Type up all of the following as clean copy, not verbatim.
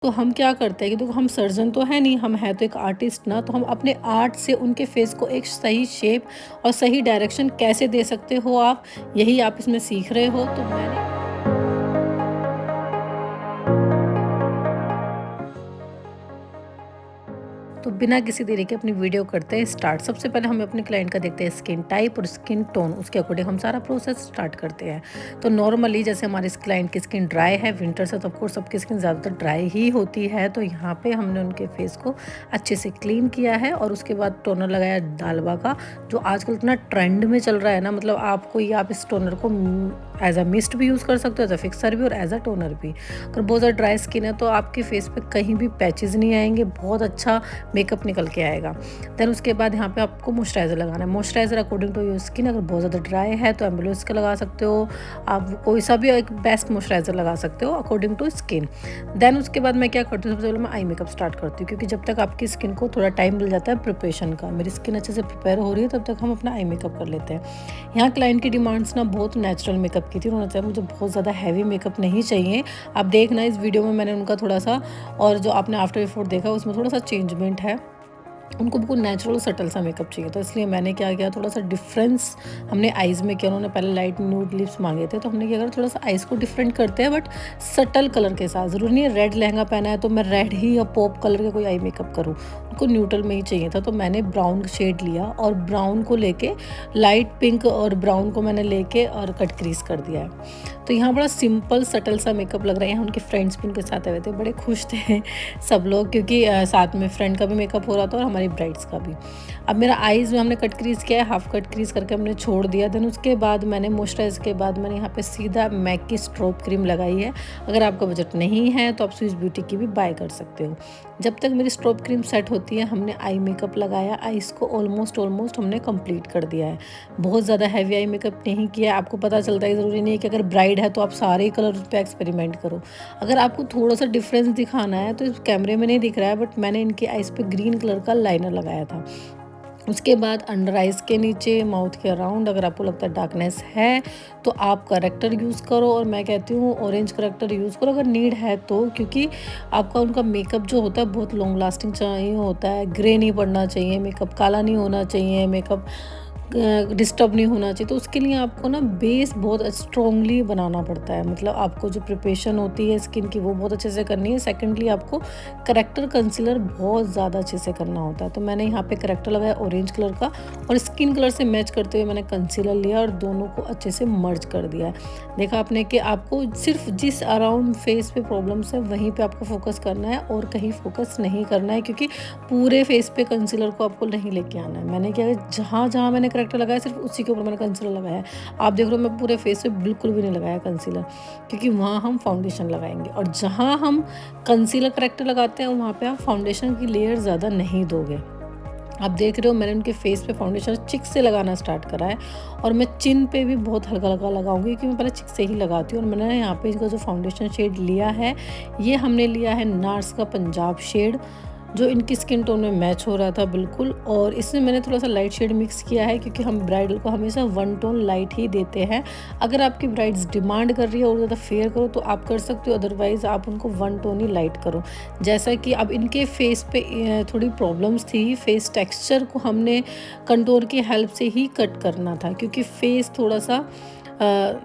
तो हम क्या करते हैं कि देखो हम सर्जन तो है नहीं, हम है तो एक आर्टिस्ट ना, तो हम अपने आर्ट से उनके फेस को एक सही शेप और सही डायरेक्शन कैसे दे सकते हो आप, यही आप इसमें सीख रहे हो। तो मैंने तो बिना किसी देरी के अपनी वीडियो करते हैं स्टार्ट। सबसे पहले हम अपने क्लाइंट का देखते हैं स्किन टाइप और स्किन टोन, उसके अकॉर्डिंग हम सारा प्रोसेस स्टार्ट करते हैं। तो नॉर्मली जैसे हमारे इस क्लाइंट की स्किन ड्राई है, विंटर से तो ऑफकोर्स सबकी स्किन ज़्यादातर ड्राई ही होती है। तो यहाँ पे हमने उनके फेस को अच्छे से क्लीन किया है और उसके बाद टोनर लगाया दालबा का, जो आजकल इतना ट्रेंड में चल रहा है ना। मतलब आपको ये आप इस टोनर को एज अ मिस्ट भी यूज़ कर सकते हो, एज अ फिक्सर भी और एज अ टोनर भी। अगर बहुत ज़्यादा ड्राई स्किन है तो आपके फेस पे कहीं भी पैचेस नहीं आएंगे, बहुत अच्छा मेकअप निकल के आएगा। देन उसके बाद यहाँ पे आपको मॉइस्चराइज़र लगाना है। Moisturiser according to your skin, अगर बहुत ज़्यादा ड्राई है तो एम्बुलेंस का लगा सकते हो, आप कोई सा भी एक बेस्ट मॉइस्चराइज़र लगा सकते हो अकॉर्डिंग टू स्किन। देन उसके बाद मैं क्या करती हूँ, सबसे पहले मैं आई मेकअप स्टार्ट करती हूँ, क्योंकि जब तक आपकी स्किन को थोड़ा टाइम मिल जाता है प्रिपरेशन का, मेरी स्किन अच्छे से प्रिपेयर हो रही है, तब तक हम अपना आई मेकअप कर लेते हैं। यहाँ क्लाइंट की डिमांड्स ना बहुत नेचुरल मेकअप की थी, उन्होंने चाहा मुझे बहुत ज़्यादा हैवी मेकअप नहीं चाहिए। आप देखना इस वीडियो में मैंने उनका थोड़ा सा, और जो आपने आफ्टर बिफोर देखा उसमें थोड़ा सा चेंजमेंट है। उनको बिल्कुल नेचुरल सटल सा मेकअप चाहिए, तो इसलिए मैंने क्या किया, थोड़ा सा डिफरेंस हमने आइज़ में किया। उन्होंने पहले लाइट न्यूड लिप्स मांगे थे, तो हमने क्या करा, थोड़ा सा आइज़ को डिफरेंट करते हैं बट सटल कलर के साथ। ज़रूरी नहीं है रेड लहंगा पहना है तो मैं रेड ही या पॉप कलर का कोई आई मेकअप करूँ, उनको न्यूट्रल में ही चाहिए था। तो मैंने ब्राउन शेड लिया और ब्राउन को लेके लाइट पिंक और ब्राउन को मैंने लेके और कट क्रीज कर दिया है। तो यहाँ बड़ा सिंपल सटल सा मेकअप लग रहा है। यहाँ उनके फ्रेंड्स भी उनके साथ आए थे, बड़े खुश थे सब लोग, क्योंकि साथ में फ्रेंड का भी मेकअप हो रहा था और हमारी ब्राइड्स का भी। अब मेरा आईज़ में हमने कट क्रीज किया है, हाफ कट क्रीज करके हमने छोड़ दिया। देन उसके बाद मैंने मॉइस्चराइज के बाद मैंने यहाँ पे सीधा मैक की स्ट्रोब क्रीम लगाई है। अगर आपका बजट नहीं है तो आप स्विस ब्यूटी की भी बाय कर सकते हो। जब तक मेरी स्ट्रोब क्रीम सेट होती है, हमने आई मेकअप लगाया, आईज़ को ऑलमोस्ट हमने कंप्लीट कर दिया है। बहुत ज़्यादा हैवी आई मेकअप नहीं किया। आपको पता चलता है, ज़रूरी नहीं है कि अगर ब्राइड है तो आप सारे ही कलर पे एक्सपेरिमेंट करो। अगर आपको थोड़ा सा डिफरेंस दिखाना है तो इस कैमरे में नहीं दिख रहा है, बट मैंने इनकी आइज़ पे ग्रीन कलर का लाइनर लगाया था। उसके बाद अंडर आइज़ के नीचे, माउथ के अराउंड अगर आपको लगता है डार्कनेस है तो आप करेक्टर यूज़ करो, और मैं कहती हूँ ऑरेंज करेक्टर यूज़ करो अगर नीड है तो, क्योंकि आपका उनका मेकअप जो होता है बहुत लॉन्ग लास्टिंग चाहिए होता है। ग्रे नहीं पड़ना चाहिए मेकअप, काला नहीं होना चाहिए मेकअप, डिस्टर्ब नहीं होना चाहिए। तो उसके लिए आपको ना बेस बहुत स्ट्रॉन्गली बनाना पड़ता है। मतलब आपको जो प्रिपरेशन होती है स्किन की वो बहुत अच्छे से करनी है। सेकेंडली आपको करेक्टर कंसीलर बहुत ज़्यादा अच्छे से करना होता है। तो मैंने यहाँ पे करेक्टर लगाया ऑरेंज कलर का, और स्किन कलर से मैच करते हुए मैंने कंसीलर लिया और दोनों को अच्छे से मर्ज कर दिया है। देखा आपने कि आपको सिर्फ जिस अराउंड फेस पे प्रॉब्लम्स है वहीं पे आपको फोकस करना है और कहीं फोकस नहीं करना है, क्योंकि पूरे फेस पे कंसीलर को आपको नहीं लेके आना है। मैंने क्या, जहाँ जहाँ मैंने करेक्टर लगाया सिर्फ उसी के ऊपर मैंने कंसीलर लगाया है। आप देख रहे हो मैं पूरे फेस पे बिल्कुल भी नहीं लगाया कंसीलर, क्योंकि वहाँ हम फाउंडेशन लगाएंगे, और जहाँ हम कंसीलर करेक्टर लगाते हैं वहाँ पे आप फाउंडेशन की लेयर ज़्यादा नहीं दोगे। आप देख रहे हो मैंने उनके फेस पे फाउंडेशन चिक से लगाना स्टार्ट करा है, और मैं चिन पे भी बहुत हल्का हल्का लगाऊंगी, क्योंकि मैं पहले चिक से ही लगाती हूँ। और मैंने यहाँ पे इसका जो फाउंडेशन शेड लिया है, ये हमने लिया है नार्स का पंजाब शेड, जो इनकी स्किन टोन में मैच हो रहा था बिल्कुल। और इसमें मैंने थोड़ा सा लाइट शेड मिक्स किया है, क्योंकि हम ब्राइडल को हमेशा वन टोन लाइट ही देते हैं। अगर आपकी ब्राइड्स डिमांड कर रही है और ज़्यादा फेयर करो तो आप कर सकते हो, अदरवाइज़ आप उनको वन टोन ही लाइट करो। जैसा कि अब इनके फेस पे थोड़ी प्रॉब्लम्स थी, फेस टेक्सचर को हमने कंटोर की हेल्प से ही कट करना था, क्योंकि फेस थोड़ा सा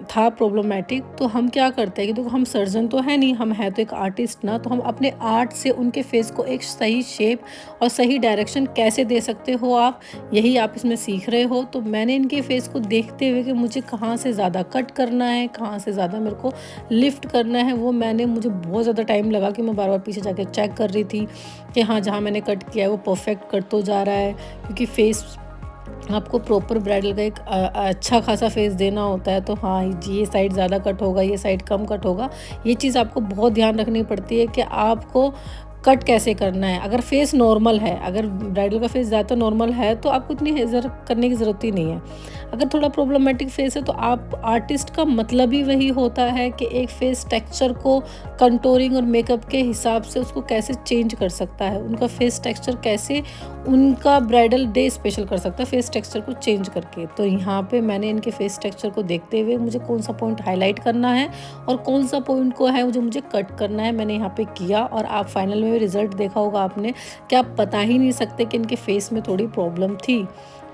था प्रॉब्लमेटिक। तो हम क्या करते हैं कि देखो हम सर्जन तो है नहीं, हम है तो एक आर्टिस्ट ना, तो हम अपने आर्ट से उनके फेस को एक सही शेप और सही डायरेक्शन कैसे दे सकते हो आप, यही आप इसमें सीख रहे हो। तो मैंने इनके फेस को देखते हुए कि मुझे कहाँ से ज़्यादा कट करना है, कहाँ से ज़्यादा मेरे को लिफ्ट करना है, वो मुझे बहुत ज़्यादा टाइम लगा कि मैं बार बार पीछे जाके चेक कर रही थी कि हाँ जहाँ मैंने कट किया है वो परफेक्ट कट तो जा रहा है। क्योंकि फेस आपको प्रॉपर ब्राइडल का एक अच्छा खासा फेस देना होता है, तो हाँ ये साइड ज़्यादा कट होगा, ये साइड कम कट होगा, ये चीज़ आपको बहुत ध्यान रखनी पड़ती है कि आपको कट कैसे करना है। अगर फेस नॉर्मल है, अगर ब्राइडल का फेस ज़्यादा नॉर्मल है तो आपको इतनी हेज़र करने की ज़रूरत ही नहीं है। अगर थोड़ा प्रॉब्लमेटिक फेस है तो आप आर्टिस्ट का मतलब ही वही होता है कि एक फेस टेक्सचर को कंटूरिंग और मेकअप के हिसाब से उसको कैसे चेंज कर सकता है, उनका फेस टेक्सचर कैसे उनका ब्राइडल डे स्पेशल कर सकता है फेस टेक्सचर को चेंज करके। तो यहाँ पे मैंने इनके फेस टेक्सचर को देखते हुए मुझे कौन सा पॉइंट हाईलाइट करना है और कौन सा पॉइंट को है जो मुझे कट करना है, मैंने यहाँ पे किया। और आप फाइनल में रिजल्ट देखा होगा आपने कि आप बता ही नहीं सकते कि इनके फेस में थोड़ी प्रॉब्लम थी।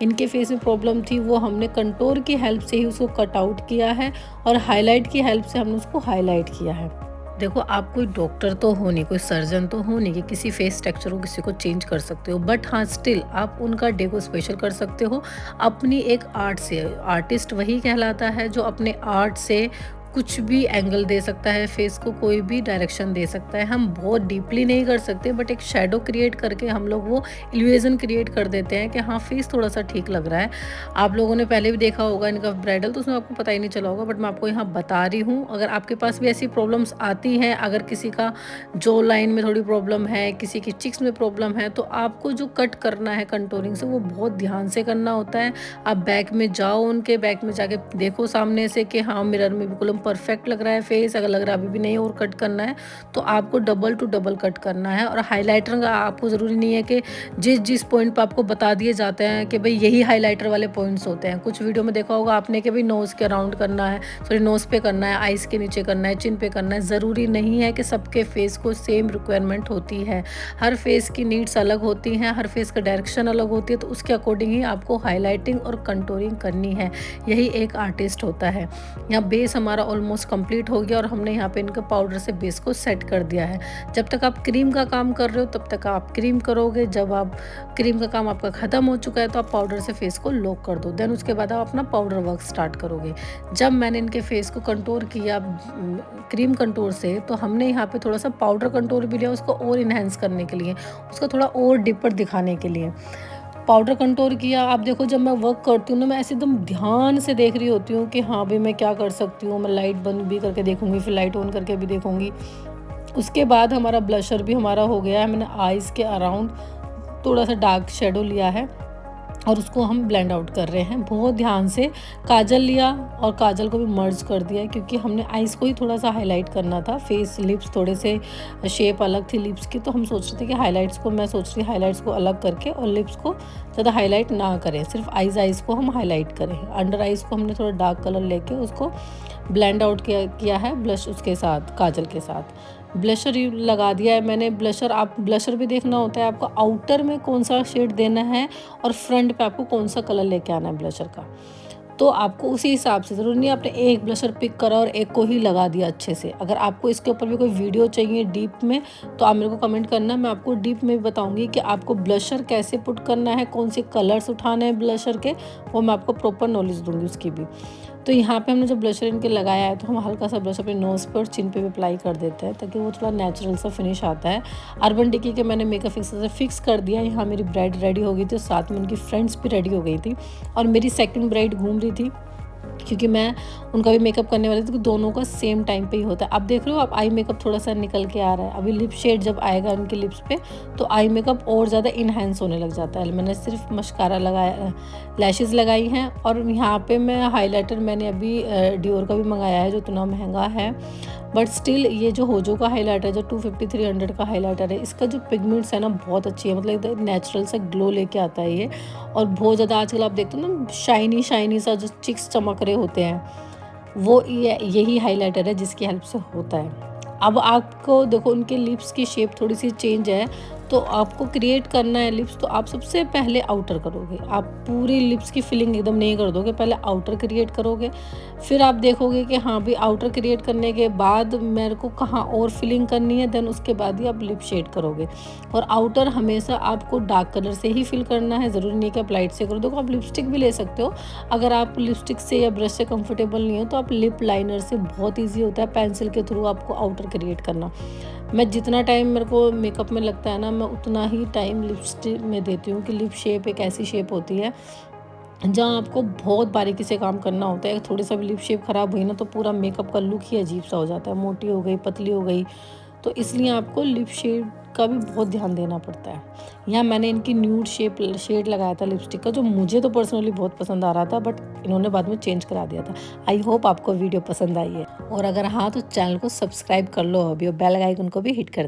इनके फेस में प्रॉब्लम थी, वो हमने कंटूर की हेल्प से ही उसको कट आउट किया है और हाईलाइट की हेल्प से हमने उसको हाईलाइट किया है। देखो, आप कोई डॉक्टर तो हो नहीं, कोई सर्जन तो हो नहीं कि किसी फेस टेक्सचर को किसी को चेंज कर सकते हो, बट हाँ स्टिल आप उनका डे को स्पेशल कर सकते हो अपनी एक आर्ट से। आर्टिस्ट वही कहलाता है जो अपने आर्ट से कुछ भी एंगल दे सकता है, फेस को कोई भी डायरेक्शन दे सकता है। हम बहुत डीपली नहीं कर सकते, बट एक शेडो क्रिएट करके हम लोग वो इल्यूजन क्रिएट कर देते हैं कि हाँ फेस थोड़ा सा ठीक लग रहा है। आप लोगों ने पहले भी देखा होगा इनका ब्राइडल, तो उसमें आपको पता ही नहीं चला होगा, बट मैं आपको यहाँ बता रही हूँ। अगर आपके पास भी ऐसी प्रॉब्लम्स आती हैं, अगर किसी का जो लाइन में थोड़ी प्रॉब्लम है, किसी की चिक्स में प्रॉब्लम है, तो आपको जो कट करना है कंटूरिंग से वो बहुत ध्यान से करना होता है। आप बैक में जाओ, उनके बैक में जाके देखो सामने से कि हाँ मिरर में बिल्कुल परफेक्ट लग रहा है फेस। अगर लग रहा है अभी भी नहीं और कट करना है तो आपको डबल टू डबल कट करना है। और हाइलाइटर का आपको ज़रूरी नहीं है कि जिस जिस पॉइंट पर आपको बता दिए जाते हैं कि भाई यही हाइलाइटर वाले पॉइंट्स होते हैं। कुछ वीडियो में देखा होगा आपने कि भाई नोज़ के अराउंड करना है, सॉरी नोज़ पे करना है, आइज़ के नीचे करना है, चिन पे करना है। ज़रूरी नहीं है कि सबके फेस को सेम रिक्वायरमेंट होती है। हर फेस की नीड्स अलग होती हैं, हर फेस का डायरेक्शन अलग होती है, तो उसके अकॉर्डिंग ही आपको हाईलाइटिंग और कंटूरिंग करनी है। यही एक आर्टिस्ट होता है। यहाँ बेस हमारा ऑलमोस्ट कंप्लीट हो गया और हमने यहाँ पे इनका पाउडर से बेस को सेट कर दिया है। जब तक आप क्रीम का काम कर रहे हो तब तक आप क्रीम करोगे। जब आप क्रीम का काम आपका ख़त्म हो चुका है तो आप पाउडर से फेस को लॉक कर दो। देन उसके बाद आप अपना पाउडर वर्क स्टार्ट करोगे। जब मैंने इनके फेस को कंटूर किया क्रीम कंटूर से, तो हमने यहाँ पे थोड़ा सा पाउडर कंटूर भी लिया उसको और इन्हेंस करने के लिए, उसको थोड़ा और डिपर दिखाने के लिए पाउडर कंटूर किया। आप देखो जब मैं वर्क करती हूँ ना, मैं ऐसे एकदम ध्यान से देख रही होती हूँ कि हाँ भाई मैं क्या कर सकती हूँ। मैं लाइट बंद भी करके देखूँगी, फिर लाइट ऑन करके भी देखूँगी। उसके बाद हमारा ब्लशर भी हमारा हो गया है। मैंने आइज़ के अराउंड थोड़ा सा डार्क शेडो लिया है और उसको हम ब्लेंड आउट कर रहे हैं बहुत ध्यान से। काजल लिया और काजल को भी मर्ज कर दिया क्योंकि हमने आइज़ को ही थोड़ा सा हाईलाइट करना था। फेस लिप्स थोड़े से शेप अलग थी लिप्स की, तो हम सोच रहे थे कि हाईलाइट्स को, मैं सोच रही हाईलाइट्स को अलग करके और लिप्स को ज़्यादा हाईलाइट ना करें, सिर्फ आइज़ को हम हाईलाइट करें। अंडर आइज़ को हमने थोड़ा डार्क कलर लेके उसको ब्लेंड आउट किया है ब्लश उसके साथ, काजल के साथ। ब्लशर लगा दिया है मैंने। ब्लशर, आप ब्लशर भी देखना होता है आपको आउटर में कौन सा शेड देना है और फ्रंट पे आपको कौन सा कलर लेके आना है ब्लशर का। तो आपको उसी हिसाब से, ज़रूरी नहीं आपने एक ब्लशर पिक करा और एक को ही लगा दिया अच्छे से। अगर आपको इसके ऊपर भी कोई वीडियो चाहिए डीप में तो आप मेरे को कमेंट करना, मैं आपको डीप में भी बताऊंगी कि आपको ब्लशर कैसे पुट करना है, कौन से कलर्स उठाने हैं ब्लशर के, वो मैं आपको प्रॉपर नॉलेज दूंगी उसकी भी। तो यहाँ पे हमने जो ब्लशर इनके लगाया है तो हम हल्का सा ब्लश अपने नोज़ पे और चिन पे भी अप्लाई कर देते हैं ताकि वो थोड़ा नेचुरल सा फिनिश आता है। अर्बन डिकी के मैंने मेकअप फिक्सर से फिक्स कर दिया। यहाँ मेरी ब्राइड रेडी हो गई थी, साथ में उनकी फ्रेंड्स भी रेडी हो गई थी और मेरी सेकंड ब्राइड घूम रही थी क्योंकि मैं उनका भी मेकअप करने वाली थी, तो दोनों का सेम टाइम पे ही होता है। अब देख रहे हो आप आई मेकअप थोड़ा सा निकल के आ रहा है। अभी लिप शेड जब आएगा उनके लिप्स पे तो आई मेकअप और ज़्यादा इन्हेंस होने लग जाता है। मैंने सिर्फ मस्कारा लगाया, लैशेज़ लगाई हैं और यहाँ पे मैं हाइलाइटर मैंने अभी डियोर का भी मंगाया है जो इतना महंगा है, बट स्टिल ये जो होजो का हाइलाइटर जो 250-300 का हाइलाइटर है, इसका जो पिगमेंट्स है ना बहुत अच्छी है, मतलब एकदम नेचुरल सा ग्लो लेके आता है ये। और बहुत ज़्यादा आजकल आप देखते हो ना शाइनी शाइनी सा जो चिक्स चमक रहे होते हैं, वो यही हाइलाइटर है जिसकी हेल्प से होता है। अब आपको देखो उनके लिप्स की शेप थोड़ी सी चेंज है, तो आपको क्रिएट करना है लिप्स, तो आप सबसे पहले आउटर करोगे। आप पूरी लिप्स की फिलिंग एकदम नहीं कर दोगे, पहले आउटर क्रिएट करोगे। फिर आप देखोगे कि हाँ भी आउटर क्रिएट करने के बाद मेरे को कहाँ और फिलिंग करनी है, देन उसके बाद ही आप लिप शेड करोगे। और आउटर हमेशा आपको डार्क कलर से ही फिल करना है, ज़रूरी नहीं कि आप लाइट से करो। देखो आप लिपस्टिक भी ले सकते हो, अगर आप लिपस्टिक से या ब्रश से कंफर्टेबल नहीं हो तो आप लिप लाइनर से, बहुत ईजी होता है पेंसिल के थ्रू आपको आउटर क्रिएट करना। मैं जितना टाइम मेरे को मेकअप में लगता है ना, मैं उतना ही टाइम लिपस्टिक में देती हूँ कि लिप शेप एक ऐसी शेप होती है जहाँ आपको बहुत बारीकी से काम करना होता है। थोड़ी सा भी लिप शेप ख़राब हुई ना तो पूरा मेकअप का लुक ही अजीब सा हो जाता है, मोटी हो गई, पतली हो गई, तो इसलिए आपको लिप शेड का भी बहुत ध्यान देना पड़ता है। यहाँ मैंने इनकी न्यूड शेड लगाया था लिपस्टिक का, जो मुझे तो पर्सनली बहुत पसंद आ रहा था, बट इन्होंने बाद में चेंज करा दिया था। आई होप आपको वीडियो पसंद आई है, और अगर हाँ तो चैनल को सब्सक्राइब कर लो अभी और बेल आइकन को भी हिट कर